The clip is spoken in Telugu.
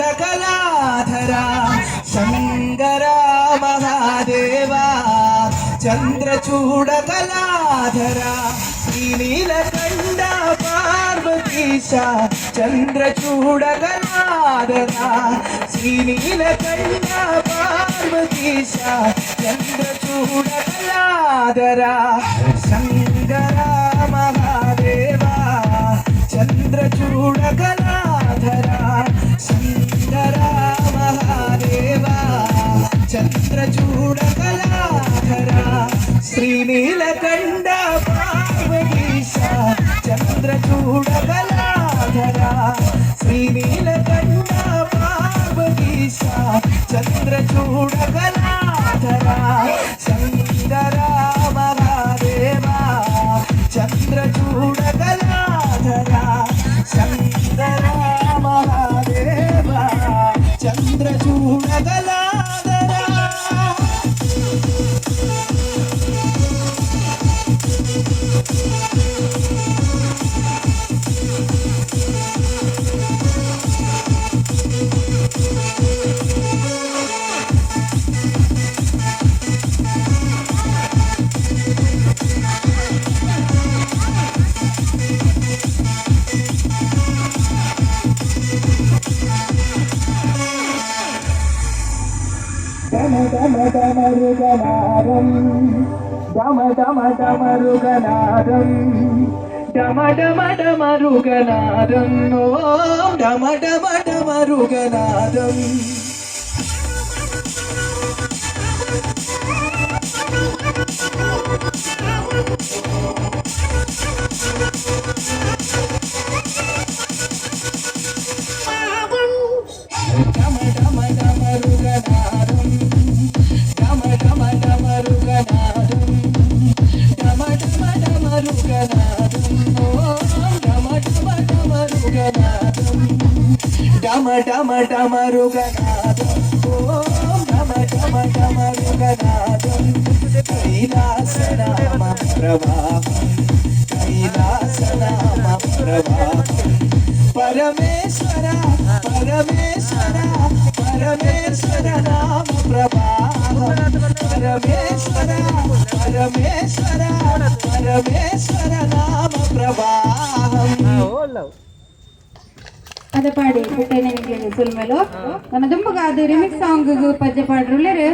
చంద్రచూడకళాధరా శంకరా మహాదేవా చంద్రచూడకళాధరా శ్రీనీలకంఠ పార్వతీశ చంద్రచూడకళాధరా శ్రీనీలకంఠ పార్వతీశ చంద్రచూడకళాధరా శంకరా మహాదేవా చంద్రచూడకళాధరా శంకరా మహాదేవా చంద్రచూడకళాధరా శ్రీనీలకంఠ పార్వతీశ చంద్రచూడకళాధరా శ్రీనీలకంఠ పార్వతీశ చంద్రచూడకళాధరా శంకరా మహాదేవా చంద్రచూడకళాధరా శంకరా మహాదేవా చంద్రచూడకళాధరా. డమరుగనాదం డమరుగనాదం డమరుగనాదం ఓం డమరుగనాదం. డమరుగనాదం ఓం డమరుగనాదం కైలాసనామ ప్రవాహం కైలాసనామ ప్రవాహం పరమేశ్వర పరమేశ్వర పరమేశ్వర నామ ప్రవాహం పరమేశ్వర పరమేశ్వర పరమేశ్వర నామ ప్రవాహం. ಅದ ಪಾಡಿ ಪುಟ್ಟೆ ನಿಮಗೆ ಸುಲ್ಮೆಲು ನನ್ನ ದುಂಬಗಾದ ರಿಮಿಕ್ಸ್ ಸಾಂಗ್ ಪದ್ಯ ಪಾಡ್ರುಳ್ಳೇರು